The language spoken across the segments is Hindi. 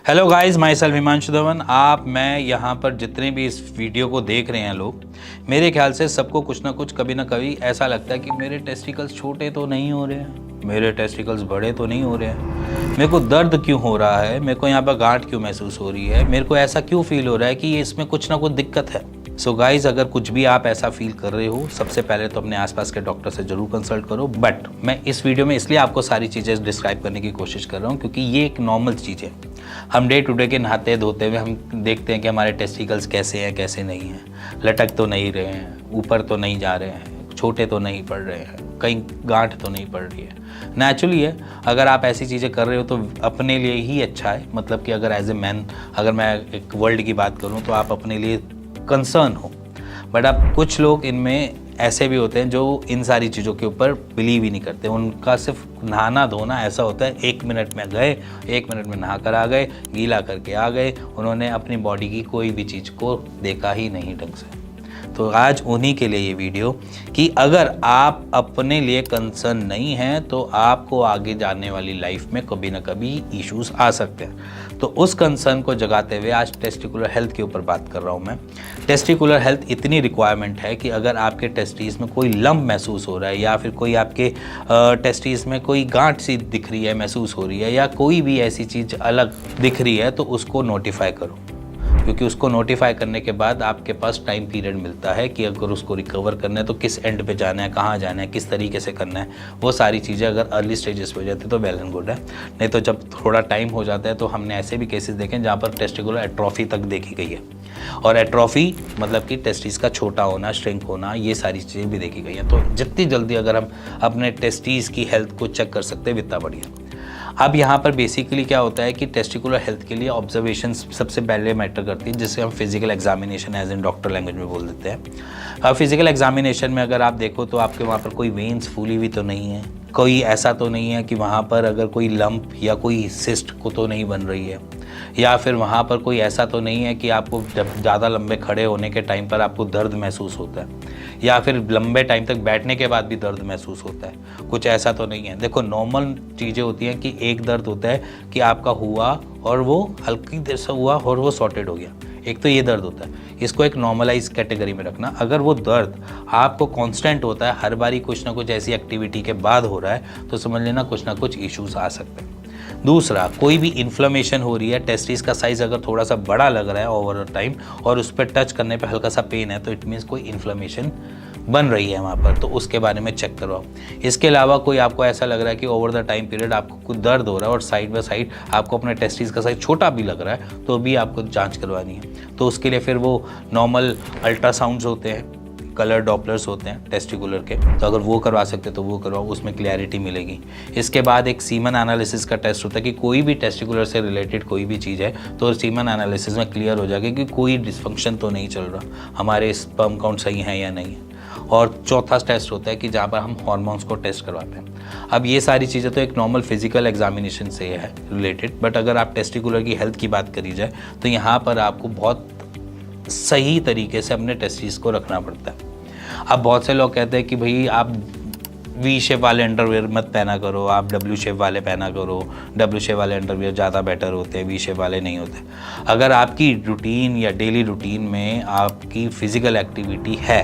Hello guys, my self Himanshu Dhawan. मैं यहाँ पर जितने भी इस वीडियो को देख रहे हैं लोग, मेरे ख्याल से सबको कुछ ना कुछ कभी ना कभी ऐसा लगता है कि मेरे टेस्टिकल्स छोटे तो नहीं हो रहे हैं, मेरे टेस्टिकल्स बड़े तो नहीं हो रहे हैं, मेरे को दर्द क्यों हो रहा है, मेरे को यहाँ पर गांठ क्यों महसूस हो रही है, मेरे को ऐसा क्यों फील हो रहा है कि ये इसमें कुछ ना कुछ दिक्कत है। सो गाइज, अगर कुछ भी आप ऐसा फील कर रहे हो, सबसे पहले तो अपने आसपास के डॉक्टर से जरूर कंसल्ट करो। बट मैं इस वीडियो में इसलिए आपको सारी चीज़ें डिस्क्राइब करने की कोशिश कर रहा हूँ क्योंकि ये एक नॉर्मल चीज़ है। हम डे टू डे के नहाते धोते हुए हम देखते हैं कि हमारे टेस्टिकल्स कैसे हैं कैसे नहीं हैं, लटक तो नहीं रहे हैं, ऊपर तो नहीं जा रहे हैं, छोटे तो नहीं पड़ रहे हैं, कहीं गांठ तो नहीं पड़ रही है। नेचुरली है, अगर आप ऐसी चीज़ें कर रहे हो तो अपने लिए ही अच्छा है। मतलब कि अगर एज ए मैन, अगर मैं एक वर्ल्ड की बात करूँ तो आप अपने लिए कंसर्न हो। बट अब कुछ लोग इनमें ऐसे भी होते हैं जो इन सारी चीज़ों के ऊपर बिलीव ही नहीं करते। उनका सिर्फ नहाना धोना ऐसा होता है, 1 मिनट में गए, 1 मिनट में नहा कर आ गए, गीला करके आ गए, उन्होंने अपनी बॉडी की कोई भी चीज़ को देखा ही नहीं ढंग से। तो आज उन्हीं के लिए ये वीडियो कि अगर आप अपने लिए कंसर्न नहीं हैं तो आपको आगे जाने वाली लाइफ में कभी ना कभी इश्यूज आ सकते हैं। तो उस कंसर्न को जगाते हुए आज टेस्टिकुलर हेल्थ के ऊपर बात कर रहा हूँ मैं। टेस्टिकुलर हेल्थ इतनी रिक्वायरमेंट है कि अगर आपके टेस्टिस में कोई लंप महसूस हो रहा है या फिर कोई आपके टेस्टिस में कोई गांठ सी दिख रही है, महसूस हो रही है, या कोई भी ऐसी चीज़ अलग दिख रही है तो उसको नोटिफाई करो, क्योंकि उसको नोटिफाई करने के बाद आपके पास टाइम पीरियड मिलता है कि अगर उसको रिकवर करना है तो किस एंड पे जाना है, कहाँ जाना है, किस तरीके से करना है। वो सारी चीज़ें अगर अर्ली स्टेजेस पे हो जाती है तो वेल एंड गुड है। नहीं तो जब थोड़ा टाइम हो जाता है तो हमने ऐसे भी केसेस देखे जहाँ पर टेस्टिकुलर एट्रोफी तक देखी गई है। और एट्रोफी मतलब कि टेस्टिस का छोटा होना, श्रिंक होना, ये सारी चीज़ें भी देखी गई हैं। तो जितनी जल्दी अगर हम अपने टेस्टिस की हेल्थ को चेक कर सकते हैं इतना बढ़िया। अब यहाँ पर बेसिकली क्या होता है कि टेस्टिकुलर हेल्थ के लिए ऑब्जर्वेशन सबसे पहले मैटर करती है, जिसे हम physical examination as in doctor language में बोल देते हैं। फिजिकल एग्जामिनेशन में अगर आप देखो तो आपके वहाँ पर कोई वेन्स फूली हुई तो नहीं है, कोई ऐसा तो नहीं है कि वहाँ पर अगर कोई लंप या कोई सिस्ट को तो नहीं बन रही है, या फिर वहाँ पर कोई ऐसा तो नहीं है कि आपको जब ज़्यादा लंबे खड़े होने के टाइम पर आपको दर्द महसूस होता है, या फिर लंबे टाइम तक बैठने के बाद भी दर्द महसूस होता है। कुछ ऐसा तो नहीं है। देखो, नॉर्मल चीज़ें होती हैं कि एक दर्द होता है कि आपका हुआ और वो हल्की देर से हुआ और वो सॉर्टेड हो गया, एक तो ये दर्द होता है। इसको एक नॉर्मलाइज कैटेगरी में रखना। अगर वो दर्द आपको कांस्टेंट होता है, हर बारी कुछ ना कुछ ऐसी एक्टिविटी के बाद हो रहा है, तो समझ लेना कुछ ना कुछ इश्यूज आ सकते हैं। दूसरा, कोई भी इन्फ्लेमेशन हो रही है, टेस्टिस का साइज़ अगर थोड़ा सा बड़ा लग रहा है ओवर टाइम और उस पर टच करने पे हल्का सा पेन है, तो इट मीन्स कोई इन्फ्लेमेशन बन रही है वहाँ पर, तो उसके बारे में चेक करवाओ। इसके अलावा कोई आपको ऐसा लग रहा है कि ओवर द टाइम पीरियड आपको कुछ दर्द हो रहा है और साइड बाय साइड आपको अपने टेस्टिस का साइज छोटा भी लग रहा है, तो भी आपको जांच करवानी है। तो उसके लिए फिर वो नॉर्मल अल्ट्रासाउंड्स होते हैं, कलर डॉपलर्स होते हैं टेस्टिकुलर के, तो अगर वो करवा सकते तो वो करवाओ, उसमें क्लैरिटी मिलेगी। इसके बाद एक सीमन एनालिसिस का टेस्ट होता है कि कोई भी टेस्टिकुलर से रिलेटेड कोई भी चीज़ है तो सीमन एनालिसिस में क्लियर हो जाएगा कि कोई डिसफंक्शन तो नहीं चल रहा, हमारे स्पर्म काउंट सही है या नहीं है। और चौथा टेस्ट होता है कि जहाँ पर हम हार्मोन्स को टेस्ट करवाते हैं। अब ये सारी चीज़ें तो एक नॉर्मल फिजिकल एग्जामिनेशन से है रिलेटेड, बट अगर आप टेस्टिकुलर की हेल्थ की बात करी जाए तो यहाँ पर आपको बहुत सही तरीके से अपने टेस्टिस को रखना पड़ता है। अब बहुत से लोग कहते हैं कि भाई आप वी शेप वाले अंडरवियर मत पहना करो, आप डब्ल्यू शेप वाले पहना करो, डब्ल्यू शेप वाले अंडरवियर ज़्यादा बेटर होते हैं, वी शेप वाले नहीं होते। अगर आपकी रूटीन या डेली रूटीन में आपकी फ़िज़िकल एक्टिविटी है,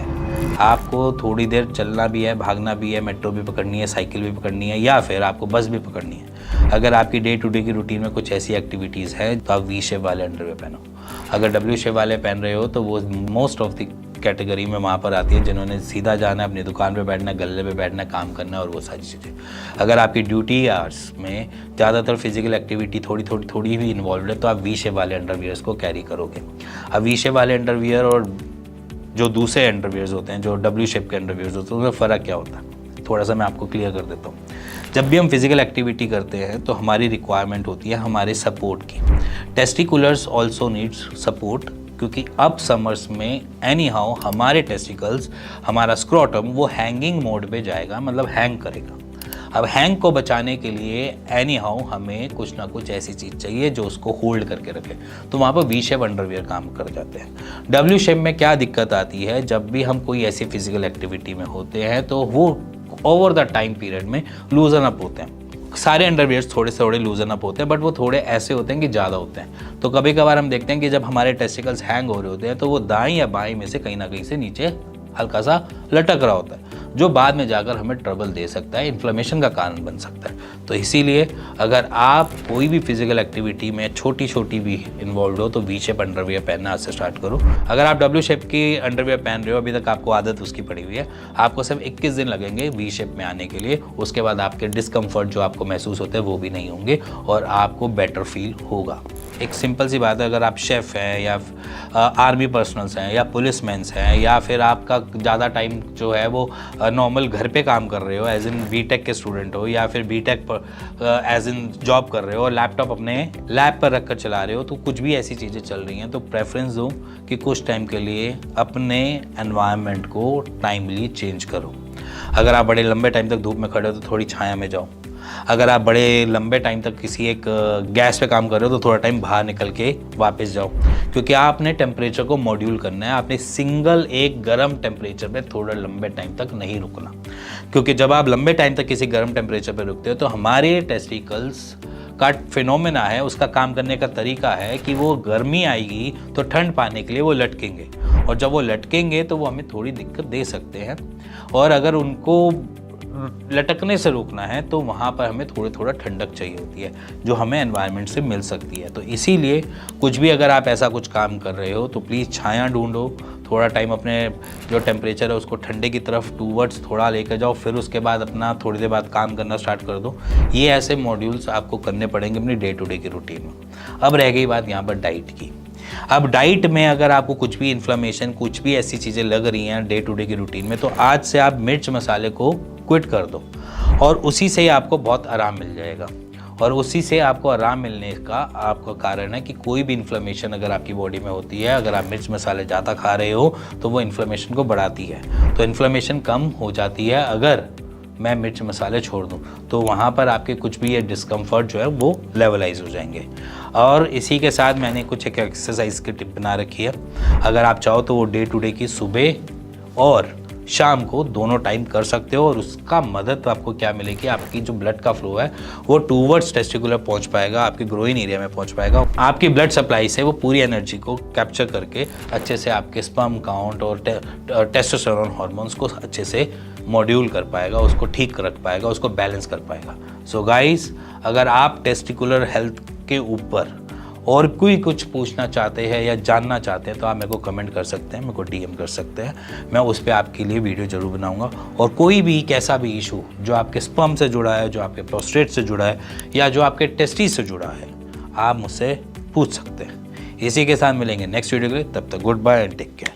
आपको थोड़ी देर चलना भी है, भागना भी है, मेट्रो भी पकड़नी है, साइकिल भी पकड़नी है, या फिर आपको बस भी पकड़नी है, अगर आपकी डे टू डे की रूटीन में कुछ ऐसी एक्टिविटीज़ हैं तो आप वी शेप वाले अंडरवियर पहनो। अगर डब्ल्यू शेप वाले पहन रहे हो तो वो मोस्ट ऑफ द कैटेगरी में वहाँ पर आती है जिन्होंने सीधा जाना है, अपनी दुकान पे बैठना है, गल्ले पे बैठना है, काम करना है और वो सारी चीज़ें। अगर आपकी ड्यूटी आवर्स में ज़्यादातर फिजिकल एक्टिविटी थोड़ी भी इन्वॉल्व है तो आप वी शेप वाले अंडरवियर्स को कैरी करोगे। अब वी शेप वाले अंडरवियर और जो दूसरे अंडरवियर्स होते हैं, जो डब्ल्यू शेप के अंडरवियर्स होते हैं, उनमें फ़र्क क्या होता है थोड़ा सा मैं आपको क्लियर कर देता हूँ। जब भी हम फिजिकल एक्टिविटी करते हैं तो हमारी रिक्वायरमेंट होती है हमारे सपोर्ट की। टेस्टिकुलर्स ऑल्सो नीड्स सपोर्ट, क्योंकि अब समर्स में एनी हाउ हमारे टेस्टिकल्स, हमारा स्क्रोटम वो हैंगिंग मोड पे जाएगा, मतलब हैंग करेगा। अब हैंग को बचाने के लिए एनी हाउ हमें कुछ ना कुछ ऐसी चीज़ चाहिए जो उसको होल्ड करके रखे, तो वहाँ पर वी शेप अंडरवियर काम कर जाते हैं। डब्ल्यू शेप में क्या दिक्कत आती है, जब भी हम कोई ऐसी फिजिकल एक्टिविटी में होते हैं तो वो ओवर द टाइम पीरियड में लूजन अप होते हैं। सारे अंडरवियर्स थोड़े थोड़े लूजन अप होते हैं, बट वो थोड़े ऐसे होते हैं कि ज़्यादा होते हैं। तो कभी कभार हम देखते हैं कि जब हमारे टेस्टिकल्स हैंग हो रहे होते हैं तो वो दाएं या बाएं में से कहीं ना कहीं से नीचे हल्का सा लटक रहा होता है, जो बाद में जाकर हमें ट्रबल दे सकता है, इन्फ्लेमेशन का कारण बन सकता है। तो इसीलिए अगर आप कोई भी फिजिकल एक्टिविटी में छोटी छोटी भी इन्वॉल्व हो तो वी शेप अंडरवियर पहनना आज से स्टार्ट करो। अगर आप डब्ल्यू शेप की अंडरवियर पहन रहे हो, अभी तक आपको आदत उसकी पड़ी हुई है, आपको सिर्फ 21 दिन लगेंगे वी शेप में आने के लिए। उसके बाद आपके डिस्कम्फर्ट जो आपको महसूस होते हैं वो भी नहीं होंगे और आपको बेटर फील होगा। एक सिंपल सी बात है, अगर आप शेफ़ हैं या आर्मी पर्सनल्स हैं या पुलिसमैन्स हैं या फिर आपका ज़्यादा टाइम जो है वो नॉर्मल घर पे काम कर रहे हो, एज इन बीटेक के स्टूडेंट हो, या फिर बीटेक पर एज इन जॉब कर रहे हो और लैपटॉप अपने लैब पर रख कर चला रहे हो, तो कुछ भी ऐसी चीज़ें चल रही हैं तो प्रेफरेंस दो कि कुछ टाइम के लिए अपने एनवायरनमेंट को टाइमली चेंज करो। अगर आप बड़े लंबे टाइम तक धूप में खड़े हो तो थोड़ी छाया में जाओ। अगर आप बड़े लंबे टाइम तक किसी एक गैस पे काम कर रहे हो तो थोड़ा टाइम बाहर निकल के वापस जाओ, क्योंकि आपने टेम्परेचर को मॉड्यूल करना है। आपने सिंगल एक गर्म टेम्परेचर पे थोड़ा लंबे टाइम तक नहीं रुकना, क्योंकि जब आप लंबे टाइम तक किसी गर्म टेम्परेचर पे रुकते हो तो हमारे टेस्टिकल्स का फिनोमेना है, उसका काम करने का तरीका है कि वो गर्मी आएगी तो ठंड पाने के लिए वो लटकेंगे, और जब वो लटकेंगे तो वो हमें थोड़ी दिक्कत दे सकते हैं। और अगर उनको लटकने से रोकना है तो वहाँ पर हमें थोड़ा ठंडक चाहिए होती है, जो हमें एनवायरनमेंट से मिल सकती है। तो इसीलिए कुछ भी अगर आप ऐसा कुछ काम कर रहे हो तो प्लीज़ छाया ढूंढो, थोड़ा टाइम अपने जो टेम्परेचर है उसको ठंडे की तरफ टूवर्ड्स थोड़ा लेकर जाओ, फिर उसके बाद अपना थोड़ी देर बाद काम करना स्टार्ट कर दो। ये ऐसे मॉड्यूल्स आपको करने पड़ेंगे अपनी डे टू डे की रूटीन में। अब रह गई बात यहाँ पर डाइट की। अब डाइट में अगर आपको कुछ भी इन्फ्लेमेशन, कुछ भी ऐसी चीज़ें लग रही हैं डे टू डे की रूटीन में, तो आज से आप मिर्च मसाले को क्विट कर दो और उसी से ही आपको बहुत आराम मिल जाएगा। और उसी से आपको आराम मिलने का आपका कारण है कि कोई भी इन्फ्लेमेशन अगर आपकी बॉडी में होती है, अगर आप मिर्च मसाले ज़्यादा खा रहे हो तो वो इन्फ्लेमेशन को बढ़ाती है। तो इन्फ्लेमेशन कम हो जाती है अगर मैं मिर्च मसाले छोड़ दूं, तो वहाँ पर आपके कुछ भी ये डिस्कम्फर्ट जो है वो लेवलाइज हो जाएंगे। और इसी के साथ मैंने कुछ एक एक्सरसाइज की टिप बना रखी है, अगर आप चाहो तो वो डे टू डे की सुबह और शाम को दोनों टाइम कर सकते हो। और उसका मदद आपको क्या मिलेगी, आपकी जो ब्लड का फ्लो है वो टूवर्ड्स टेस्टिकुलर पहुंच पाएगा, आपके ग्रोइन एरिया में पहुंच पाएगा। आपकी ब्लड सप्लाई से वो पूरी एनर्जी को कैप्चर करके अच्छे से आपके स्पर्म काउंट और टेस्टोस्टेरोन हार्मोन्स को अच्छे से मॉड्यूल कर पाएगा, उसको ठीक रख पाएगा, उसको बैलेंस कर पाएगा। सो गाइस, अगर आप टेस्टिकुलर हेल्थ के ऊपर और कोई कुछ पूछना चाहते हैं या जानना चाहते हैं तो आप मेरे को कमेंट कर सकते हैं, मेरे को डीएम कर सकते हैं, मैं उस पर आपके लिए वीडियो जरूर बनाऊंगा। और कोई भी कैसा भी इशू जो आपके स्पर्म से जुड़ा है, जो आपके प्रोस्टेट से जुड़ा है या जो आपके टेस्टिस से जुड़ा है, आप मुझसे पूछ सकते हैं। इसी के साथ मिलेंगे नेक्स्ट वीडियो के लिए, तब तक good bye and take care.